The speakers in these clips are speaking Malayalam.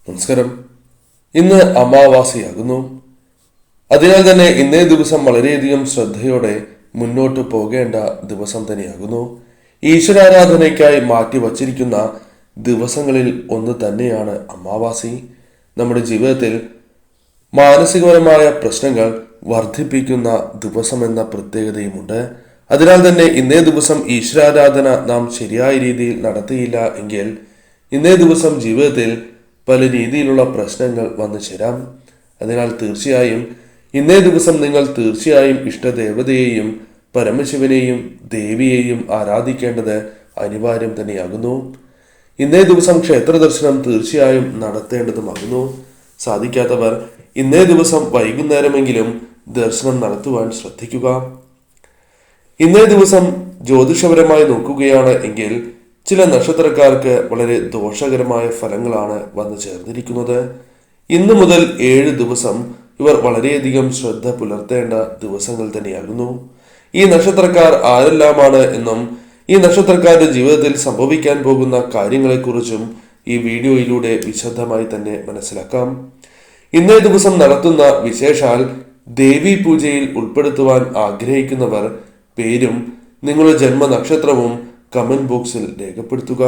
നമസ്കാരം. ഇന്ന് അമാവാസിയാകുന്നു. അതിനാൽ തന്നെ ഇന്നേ ദിവസം വളരെയധികം ശ്രദ്ധയോടെ മുന്നോട്ട് പോകേണ്ട ദിവസം തന്നെയാകുന്നു. ഈശ്വരാരാധനയ്ക്കായി മാറ്റി വച്ചിരിക്കുന്ന ദിവസങ്ങളിൽ ഒന്ന് തന്നെയാണ് അമാവാസി. നമ്മുടെ ജീവിതത്തിൽ മാനസികപരമായ പ്രശ്നങ്ങൾ വർദ്ധിപ്പിക്കുന്ന ദിവസമെന്ന പ്രത്യേകതയുമുണ്ട്. അതിനാൽ തന്നെ ഇന്നേ ദിവസം ഈശ്വരാരാധന നാം ശരിയായ രീതിയിൽ നടത്തിയില്ല എങ്കിൽ ഇന്നേ ദിവസം ജീവിതത്തിൽ പല രീതിയിലുള്ള പ്രശ്നങ്ങൾ വന്നു ചേരാം. അതിനാൽ തീർച്ചയായും ഇന്നേ ദിവസം നിങ്ങൾ തീർച്ചയായും ഇഷ്ടദേവതയെയും പരമശിവനെയും ദേവിയെയും ആരാധിക്കേണ്ടത് അനിവാര്യം തന്നെയാകുന്നു. ഇന്നേ ദിവസം ക്ഷേത്ര ദർശനം തീർച്ചയായും നടത്തേണ്ടതുമാകുന്നു. സാധിക്കാത്തവർ ഇന്നേ ദിവസം വൈകുന്നേരമെങ്കിലും ദർശനം നടത്തുവാൻ ശ്രദ്ധിക്കുക. ഇന്നേ ദിവസം ജ്യോതിഷപരമായി നോക്കുകയാണ് എങ്കിൽ ചില നക്ഷത്രക്കാർക്ക് വളരെ ദോഷകരമായ ഫലങ്ങളാണ് വന്നു ചേർന്നിരിക്കുന്നത്. ഇന്നു മുതൽ 7 ദിവസം ഇവർ വളരെയധികം ശ്രദ്ധ പുലർത്തേണ്ട ദിവസങ്ങൾ തന്നെയാകുന്നു. ഈ നക്ഷത്രക്കാർ ആരെല്ലാമാണ് എന്നും ഈ നക്ഷത്രക്കാരുടെ ജീവിതത്തിൽ സംഭവിക്കാൻ പോകുന്ന കാര്യങ്ങളെക്കുറിച്ചും ഈ വീഡിയോയിലൂടെ വിശദമായി തന്നെ മനസ്സിലാക്കാം. ഇന്നേ ദിവസം നടത്തുന്ന വിശേഷാൽ ദേവി പൂജയിൽ ഉൾപ്പെടുത്തുവാൻ ആഗ്രഹിക്കുന്നവർ പേരും നിങ്ങളുടെ ജന്മനക്ഷത്രവും കമന്റ് ബോക്സിൽ രേഖപ്പെടുത്തുക.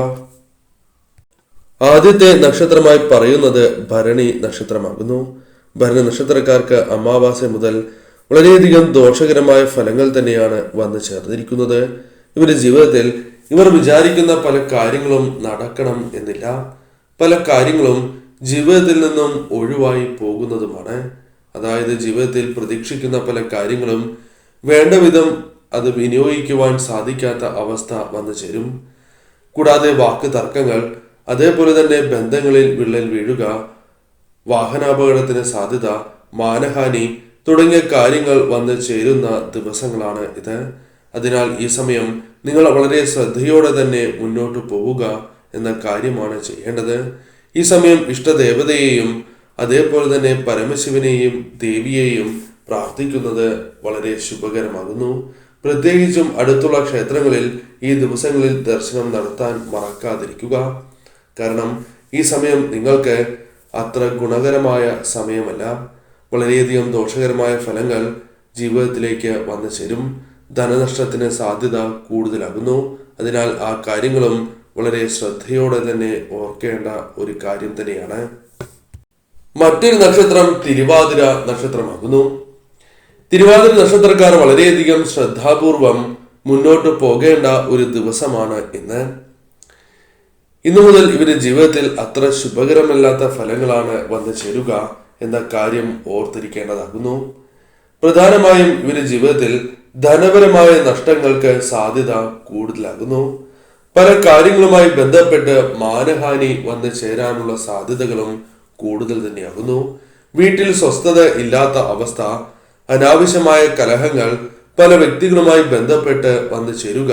ആദ്യത്തെ നക്ഷത്രമായി പറയുന്നത് ഭരണി നക്ഷത്രമാകുന്നു. ഭരണി നക്ഷത്രക്കാർക്ക് അമാവാസ്യ മുതൽ വളരെയധികം ദോഷകരമായ ഫലങ്ങൾ തന്നെയാണ് വന്നു ചേർന്നിരിക്കുന്നത്. ഇവരുടെ ജീവിതത്തിൽ ഇവർ വിചാരിക്കുന്ന പല കാര്യങ്ങളും നടക്കണം എന്നില്ല. പല കാര്യങ്ങളും ജീവിതത്തിൽ നിന്നും ഒഴിവായി പോകുന്നതുമാണ്. അതായത് ജീവിതത്തിൽ പ്രതീക്ഷിക്കുന്ന പല കാര്യങ്ങളും വേണ്ട വിധം അത് വിനിയോഗിക്കുവാൻ സാധിക്കാത്ത അവസ്ഥ വന്നു ചേരും. കൂടാതെ വാക്ക് തർക്കങ്ങൾ, അതേപോലെ തന്നെ ബന്ധങ്ങളിൽ വിള്ളൽ വീഴുക, വാഹനാപകടത്തിന് സാധ്യത, മാനഹാനി തുടങ്ങിയ കാര്യങ്ങൾ വന്നു ചേരുന്ന ദിവസങ്ങളാണ് ഇത്. അതിനാൽ ഈ സമയം നിങ്ങൾ വളരെ ശ്രദ്ധയോടെ തന്നെ മുന്നോട്ട് പോവുക എന്ന കാര്യമാണ് ചെയ്യേണ്ടത്. ഈ സമയം ഇഷ്ടദേവതയെയും അതേപോലെ തന്നെ പരമശിവനെയും ദേവിയെയും പ്രാർത്ഥിക്കുന്നത് വളരെ ശുഭകരമാകുന്നു. പ്രത്യേകിച്ചും അടുത്തുള്ള ക്ഷേത്രങ്ങളിൽ ഈ ദിവസങ്ങളിൽ ദർശനം നടത്താൻ മറക്കാതിരിക്കുക. കാരണം ഈ സമയം നിങ്ങൾക്ക് അത്ര ഗുണകരമായ സമയമല്ല. വളരെയധികം ദോഷകരമായ ഫലങ്ങൾ ജീവിതത്തിലേക്ക് വന്നു ചേരും. ധനനഷ്ടത്തിന് സാധ്യത കൂടുതലാകുന്നു. അതിനാൽ ആ കാര്യങ്ങളും വളരെ ശ്രദ്ധയോടെ തന്നെ ഓർക്കേണ്ട ഒരു കാര്യം തന്നെയാണ്. മറ്റൊരു നക്ഷത്രം തിരുവാതിര നക്ഷത്രമാകുന്നു. തിരുവാതിര നക്ഷത്രക്കാർ വളരെയധികം ശ്രദ്ധാപൂർവം മുന്നോട്ട് പോകേണ്ട ഒരു ദിവസമാണ് ഇന്ന്. ഇന്നു മുതൽ ഇവരുടെ ജീവിതത്തിൽ അത്ര ശുഭകരമല്ലാത്ത ഫലങ്ങളാണ് വന്നു ചേരുക എന്ന കാര്യം ഓർത്തിരിക്കേണ്ടതാകുന്നു. പ്രധാനമായും ഇവരുടെ ജീവിതത്തിൽ ധനപരമായ നഷ്ടങ്ങൾക്ക് സാധ്യത കൂടുതലാകുന്നു. പല കാര്യങ്ങളുമായി ബന്ധപ്പെട്ട് മാനഹാനി വന്നു ചേരാനുള്ള സാധ്യതകളും കൂടുതൽ തന്നെയാകുന്നു. വീട്ടിൽ സ്വസ്ഥത ഇല്ലാത്ത അവസ്ഥ, അനാവശ്യമായ കലഹങ്ങൾ, പല വ്യക്തികളുമായി ബന്ധപ്പെട്ട് വന്നു ചേരുക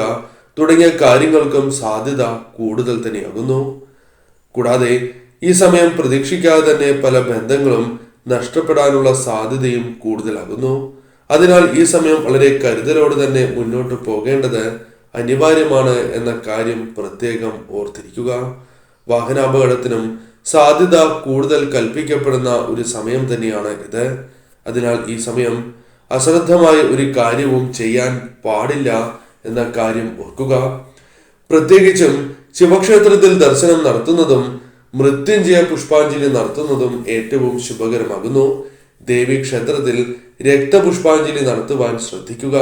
തുടങ്ങിയ കാര്യങ്ങൾക്കും സാധ്യത കൂടുതൽ തന്നെയാകുന്നു. കൂടാതെ ഈ സമയം പ്രതീക്ഷിക്കാതെ തന്നെ പല ബന്ധങ്ങളും നഷ്ടപ്പെടാനുള്ള സാധ്യതയും കൂടുതലാകുന്നു. അതിനാൽ ഈ സമയം വളരെ കരുതലോടെ തന്നെ മുന്നോട്ട് പോകേണ്ടത് അനിവാര്യമാണ് എന്ന കാര്യം പ്രത്യേകം ഓർത്തിരിക്കുക. വാഹനാപകടത്തിനും സാധ്യത കൂടുതൽ കൽപ്പിക്കപ്പെടുന്ന ഒരു സമയം തന്നെയാണ് ഇത്. അതിനാൽ ഈ സമയം അശ്രദ്ധമായ ഒരു കാര്യവും ചെയ്യാൻ പാടില്ല എന്ന കാര്യം ഓർക്കുക. പ്രത്യേകിച്ചും ശിവക്ഷേത്രത്തിൽ ദർശനം നടത്തുന്നതും മൃത്യുഞ്ജയ പുഷ്പാഞ്ജലി നടത്തുന്നതും ഏറ്റവും ശുഭകരമാകുന്നു. ദേവി ക്ഷേത്രത്തിൽ രക്തപുഷ്പാഞ്ജലി നടത്തുവാൻ ശ്രദ്ധിക്കുക.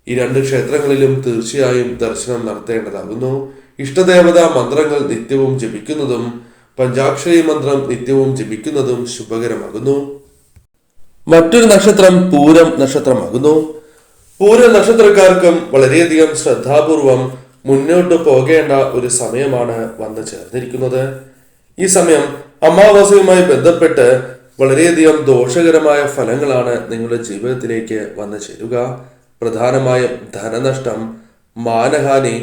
ഈ 2 ക്ഷേത്രങ്ങളിലും തീർച്ചയായും ദർശനം നടത്തേണ്ടതാകുന്നു. ഇഷ്ടദേവതാ മന്ത്രങ്ങൾ നിത്യവും ജപിക്കുന്നതും പഞ്ചാക്ഷരി മന്ത്രം നിത്യവും ജപിക്കുന്നതും ശുഭകരമാകുന്നു. മറ്റൊരു നക്ഷത്രം പൂരം നക്ഷത്രമാകുന്നു. പൂരം നക്ഷത്രക്കാർക്കും വളരെയധികം ശ്രദ്ധാപൂർവം മുന്നോട്ട് പോകേണ്ട ഒരു സമയമാണ് വന്നു ചേർന്നിരിക്കുന്നത്. ഈ സമയം അമാവാസ്യയുമായി ബന്ധപ്പെട്ട് വളരെയധികം ദോഷകരമായ ഫലങ്ങളാണ് നിങ്ങളുടെ ജീവിതത്തിലേക്ക് വന്നു ചേരുക. പ്രധാനമായും ധനനഷ്ടം, മാനഹാനി,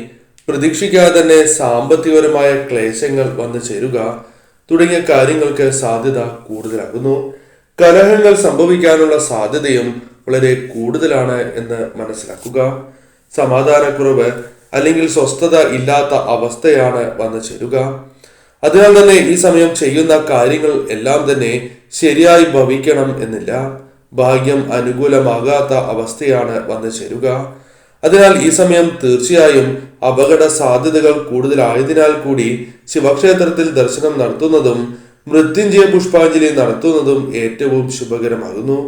പ്രതീക്ഷിക്കാതെ തന്നെ സാമ്പത്തികപരമായ ക്ലേശങ്ങൾ വന്നു ചേരുക തുടങ്ങിയ കാര്യങ്ങൾക്ക് സാധ്യത കൂടുതലാകുന്നു. കലഹങ്ങൾ സംഭവിക്കാനുള്ള സാധ്യതയും വളരെ കൂടുതലാണ് എന്ന് മനസ്സിലാക്കുക. സമാധാനക്കുറവ് അല്ലെങ്കിൽ സ്വസ്ഥത ഇല്ലാത്ത അവസ്ഥയാണ് വന്നു ചേരുക. അതിനാൽ തന്നെ ഈ സമയം ചെയ്യുന്ന കാര്യങ്ങൾ എല്ലാം തന്നെ ശരിയായി ഭവിക്കണം എന്നില്ല. ഭാഗ്യം അനുകൂലമാകാത്ത അവസ്ഥയാണ് വന്നു ചേരുക. അതിനാൽ ഈ സമയം തീർച്ചയായും അപകട സാധ്യതകൾ കൂടുതലായതിനാൽ കൂടി ശിവക്ഷേത്രത്തിൽ ദർശനം നടത്തുന്നതും മൃത്യുഞ്ജയ പുഷ്പാഞ്ജലി നടത്തുന്നതും ഏറ്റവും ശുഭകരമാകുന്നു.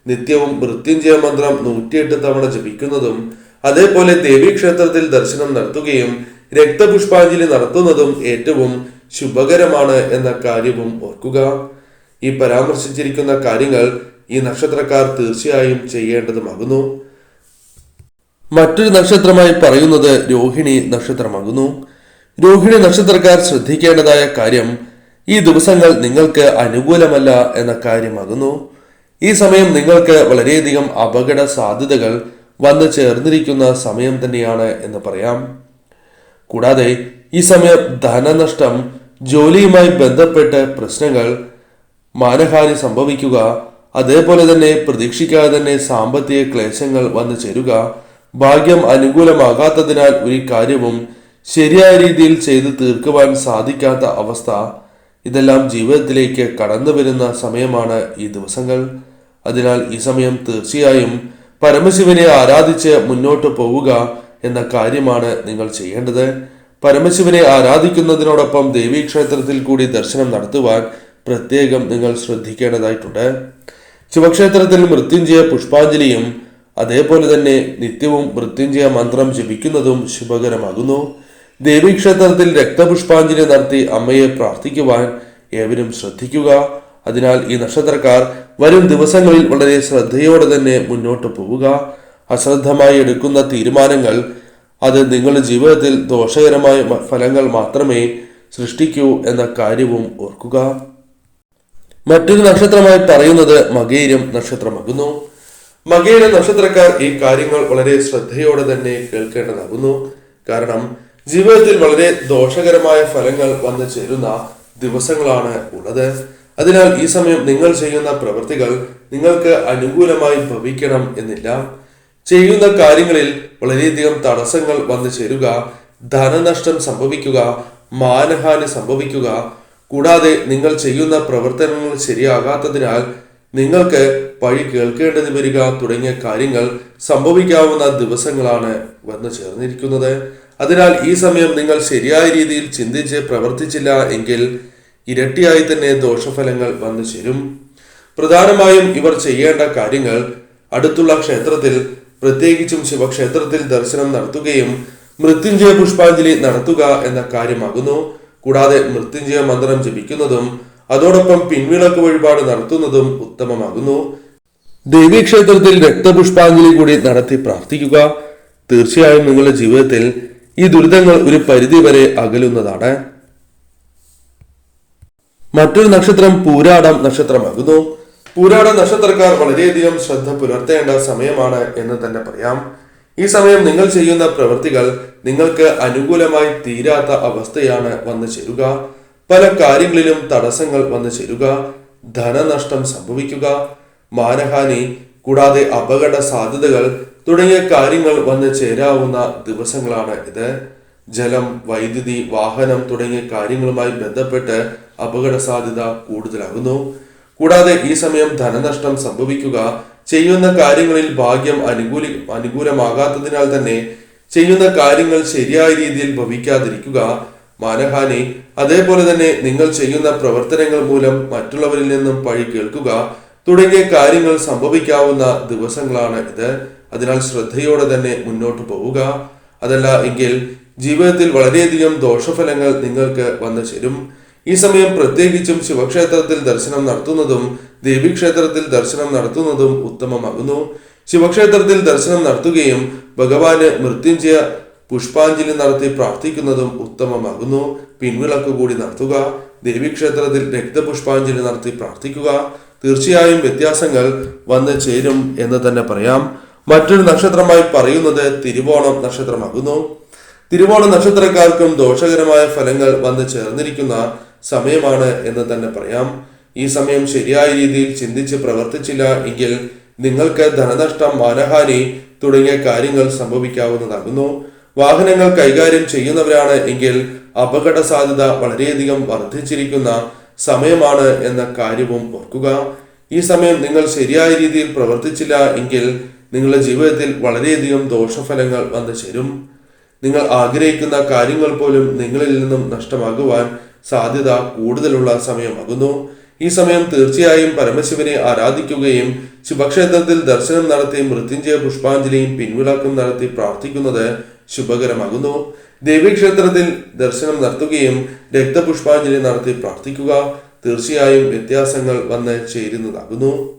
നിത്യവും മൃത്യുഞ്ജയ മന്ത്രം 108 തവണ ജപിക്കുന്നതും അതേപോലെ ദേവീക്ഷേത്രത്തിൽ ദർശനം നടത്തുകയും രക്തപുഷ്പാഞ്ജലി നടത്തുന്നതും ഏറ്റവും ശുഭകരമാണ് എന്ന കാര്യവും ഓർക്കുക. ഈ പരാമർശിച്ചിരിക്കുന്ന കാര്യങ്ങൾ ഈ നക്ഷത്രക്കാർ തീർച്ചയായും ചെയ്യേണ്ടതുമാകുന്നു. മറ്റൊരു നക്ഷത്രമായി പറയുന്നത് രോഹിണി നക്ഷത്രമാകുന്നു. രോഹിണി നക്ഷത്രക്കാർ ശ്രദ്ധിക്കേണ്ടതായ കാര്യം ഈ ദിവസങ്ങൾ നിങ്ങൾക്ക് അനുകൂലമല്ല എന്ന കാര്യമാകുന്നു. ഈ സമയം നിങ്ങൾക്ക് വളരെയധികം അപകട സാധ്യതകൾ വന്നു ചേർന്നിരിക്കുന്ന സമയം തന്നെയാണ് എന്ന് പറയാം. കൂടാതെ ഈ സമയം ധനനഷ്ടം, ജോലിയുമായി ബന്ധപ്പെട്ട് പ്രശ്നങ്ങൾ, മാനഹാനി സംഭവിക്കുക, അതേപോലെ തന്നെ പ്രതീക്ഷിക്കാതെ തന്നെ സാമ്പത്തിക ക്ലേശങ്ങൾ വന്നു ചേരുക, ഭാഗ്യം അനുകൂലമാകാത്തതിനാൽ ഒരു കാര്യവും ശരിയായ രീതിയിൽ ചെയ്തു തീർക്കുവാൻ സാധിക്കാത്ത അവസ്ഥ, ഇതെല്ലാം ജീവിതത്തിലേക്ക് കടന്നു വരുന്ന സമയമാണ് ഈ ദിവസങ്ങൾ. അതിനാൽ ഈ സമയം തീർച്ചയായും പരമശിവനെ ആരാധിച്ച് മുന്നോട്ട് പോവുക എന്ന കാര്യമാണ് നിങ്ങൾ ചെയ്യേണ്ടത്. പരമശിവനെ ആരാധിക്കുന്നതിനോടൊപ്പം ദേവീക്ഷേത്രത്തിൽ കൂടി ദർശനം നടത്തുവാൻ പ്രത്യേകം നിങ്ങൾ ശ്രദ്ധിക്കേണ്ടതായിട്ടുണ്ട്. ശിവക്ഷേത്രത്തിൽ മൃത്യുഞ്ജയ പുഷ്പാഞ്ജലിയും അതേപോലെ തന്നെ നിത്യവും മൃത്യുഞ്ജയ മന്ത്രം ജപിക്കുന്നതും ശുഭകരമാകുന്നു. ദേവീക്ഷേത്രത്തിൽ രക്തപുഷ്പാഞ്ജലി നടത്തി അമ്മയെ പ്രാർത്ഥിക്കുവാൻ ഏവരും ശ്രദ്ധിക്കുക. അതിനാൽ ഈ നക്ഷത്രക്കാർ വരും ദിവസങ്ങളിൽ വളരെ ശ്രദ്ധയോടെ തന്നെ മുന്നോട്ട് പോവുക. അശ്രദ്ധമായി എടുക്കുന്ന തീരുമാനങ്ങൾ അത് നിങ്ങളുടെ ജീവിതത്തിൽ ദോഷകരമായ ഫലങ്ങൾ മാത്രമേ സൃഷ്ടിക്കൂ എന്ന കാര്യവും ഓർക്കുക. മറ്റൊരു നക്ഷത്രമായി പറയുന്നത് മകയിരം നക്ഷത്രമാകുന്നു. മകയിരം നക്ഷത്രക്കാർ ഈ കാര്യങ്ങൾ വളരെ ശ്രദ്ധയോടെ തന്നെ കേൾക്കേണ്ടതാകുന്നു. കാരണം ജീവിതത്തിൽ വളരെ ദോഷകരമായ ഫലങ്ങൾ വന്നു ചേരുന്ന ദിവസങ്ങളാണ് ഉള്ളത്. അതിനാൽ ഈ സമയം നിങ്ങൾ ചെയ്യുന്ന പ്രവൃത്തികൾ നിങ്ങൾക്ക് അനുകൂലമായി ഭവിക്കണം എന്നില്ല. ചെയ്യുന്ന കാര്യങ്ങളിൽ വളരെയധികം തടസ്സങ്ങൾ വന്നു ചേരുക, ധനനഷ്ടം സംഭവിക്കുക, മാനഹാനി സംഭവിക്കുക, കൂടാതെ നിങ്ങൾ ചെയ്യുന്ന പ്രവർത്തനങ്ങൾ ശരിയാകാത്തതിനാൽ നിങ്ങൾക്ക് പഴി കേൾക്കേണ്ടത് വരിക തുടങ്ങിയ കാര്യങ്ങൾ സംഭവിക്കാവുന്ന ദിവസങ്ങളാണ് വന്നു ചേർന്നിരിക്കുന്നത്. അതിനാൽ ഈ സമയം നിങ്ങൾ ശരിയായ രീതിയിൽ ചിന്തിച്ച് പ്രവർത്തിച്ചില്ല എങ്കിൽ ഇരട്ടിയായി തന്നെ ദോഷഫലങ്ങൾ വന്നു ചേരും. പ്രധാനമായും ഇവർ ചെയ്യേണ്ട കാര്യങ്ങൾ അടുത്തുള്ള ക്ഷേത്രത്തിൽ, പ്രത്യേകിച്ചും ശിവക്ഷേത്രത്തിൽ ദർശനം നടത്തുകയും മൃത്യുഞ്ജയ പുഷ്പാഞ്ജലി നടത്തുക എന്ന കാര്യമാകുന്നു. കൂടാതെ മൃത്യുഞ്ജയ മന്ത്രം ജപിക്കുന്നതും അതോടൊപ്പം പിൻവിളക്ക് വഴിപാട് നടത്തുന്നതും ഉത്തമമാകുന്നു. ദേവീക്ഷേത്രത്തിൽ രക്തപുഷ്പാഞ്ജലി കൂടി നടത്തി പ്രാർത്ഥിക്കുക. തീർച്ചയായും നിങ്ങളുടെ ജീവിതത്തിൽ ഈ ദുരിതങ്ങൾ ഒരു പരിധിവരെ അകലുന്നതാണ്. മറ്റൊരു നക്ഷത്രം പൂരാടം നക്ഷത്രമാകുന്നു. പൂരാട നക്ഷത്രക്കാർ വളരെയധികം ശ്രദ്ധ പുലർത്തേണ്ട സമയമാണ് എന്ന് തന്നെ പറയാം. ഈ സമയം നിങ്ങൾ ചെയ്യുന്ന പ്രവൃത്തികൾ നിങ്ങൾക്ക് അനുകൂലമായി തീരാത്ത അവസ്ഥയാണ് വന്നു ചേരുക. പല കാര്യങ്ങളിലും തടസ്സങ്ങൾ വന്നു ചേരുക, ധനനഷ്ടം സംഭവിക്കുക, മാനഹാനി, കൂടാതെ അപകട സാധ്യതകൾ തുടങ്ങിയ കാര്യങ്ങൾ വന്നു ചേരാവുന്ന ദിവസങ്ങളാണ് ഇത്. ജലം, വൈദ്യുതി, വാഹനം തുടങ്ങിയ കാര്യങ്ങളുമായി ബന്ധപ്പെട്ട് അപകട സാധ്യത കൂടുതലാകുന്നു. കൂടാതെ ഈ സമയം ധനനഷ്ടം സംഭവിക്കുക, ചെയ്യുന്ന കാര്യങ്ങളിൽ ഭാഗ്യം അനുകൂലമാകാത്തതിനാൽ തന്നെ ചെയ്യുന്ന കാര്യങ്ങൾ ശരിയായ രീതിയിൽ ഭവിക്കാതിരിക്കുക, മാനഹാനി, അതേപോലെ തന്നെ നിങ്ങൾ ചെയ്യുന്ന പ്രവർത്തനങ്ങൾ മൂലം മറ്റുള്ളവരിൽ നിന്നും പഴി കേൾക്കുക തുടങ്ങിയ കാര്യങ്ങൾ സംഭവിക്കാവുന്ന ദിവസങ്ങളാണ് ഇത്. അതിനാൽ ശ്രദ്ധയോടെ തന്നെ മുന്നോട്ട് പോവുക. അതല്ല എങ്കിൽ ജീവിതത്തിൽ വളരെയധികം ദോഷഫലങ്ങൾ നിങ്ങൾക്ക് വന്നു ചേരും. ഈ സമയം പ്രത്യേകിച്ചും ശിവക്ഷേത്രത്തിൽ ദർശനം നടത്തുന്നതും ദേവീക്ഷേത്രത്തിൽ ദർശനം നടത്തുന്നതും ഉത്തമമാകുന്നു. ശിവക്ഷേത്രത്തിൽ ദർശനം നടത്തുകയും ഭഗവാന് മൃത്യുഞ്ജയ പുഷ്പാഞ്ജലി നടത്തി പ്രാർത്ഥിക്കുന്നതും ഉത്തമമാകുന്നു. പിൻവിളക്ക് കൂടി നടത്തുക. ദേവീക്ഷേത്രത്തിൽ രക്തപുഷ്പാഞ്ജലി നടത്തി പ്രാർത്ഥിക്കുക. തീർച്ചയായും വ്യത്യാസങ്ങൾ വന്നു ചേരും എന്ന് തന്നെ പറയാം. മറ്റൊരു നക്ഷത്രമായി പറയുന്നത് തിരുവോണം നക്ഷത്രമാകുന്നു. തിരുവോണ നക്ഷത്രക്കാർക്കും ദോഷകരമായ ഫലങ്ങൾ വന്നു ചേർന്നിരിക്കുന്ന സമയമാണ് എന്ന് തന്നെ പറയാം. ഈ സമയം ശരിയായ രീതിയിൽ ചിന്തിച്ച് പ്രവർത്തിച്ചില്ല എങ്കിൽ നിങ്ങൾക്ക് ധനനഷ്ടം, മാനഹാനി തുടങ്ങിയ കാര്യങ്ങൾ സംഭവിക്കാവുന്നതാകുന്നു. വാഹനങ്ങൾ കൈകാര്യം ചെയ്യുന്നവരാണ് എങ്കിൽ അപകട സാധ്യത വളരെയധികം വർദ്ധിച്ചിരിക്കുന്ന സമയമാണ് എന്ന കാര്യവും ഓർക്കുക. ഈ സമയം നിങ്ങൾ ശരിയായ രീതിയിൽ പ്രവർത്തിച്ചില്ല എങ്കിൽ നിങ്ങളുടെ ജീവിതത്തിൽ വളരെയധികം ദോഷഫലങ്ങൾ വന്നു ചേരും. നിങ്ങൾ ആഗ്രഹിക്കുന്ന കാര്യങ്ങൾ പോലും നിങ്ങളിൽ നിന്നും നഷ്ടമാകുവാൻ സാധ്യത കൂടുതലുള്ള സമയമാകുന്നു. ഈ സമയം തീർച്ചയായും പരമശിവനെ ആരാധിക്കുകയും ശിവക്ഷേത്രത്തിൽ ദർശനം നടത്തി മൃത്യുഞ്ജയ പുഷ്പാഞ്ജലിയും പിൻവിളക്കും നടത്തി പ്രാർത്ഥിക്കുന്നത് ശുഭകരമാകുന്നു. ദേവീക്ഷേത്രത്തിൽ ദർശനം നടത്തുകയും രക്തപുഷ്പാഞ്ജലി നടത്തി പ്രാർത്ഥിക്കുക. തീർച്ചയായും വ്യത്യാസങ്ങൾ വന്ന് ചേരുന്നതാകുന്നു.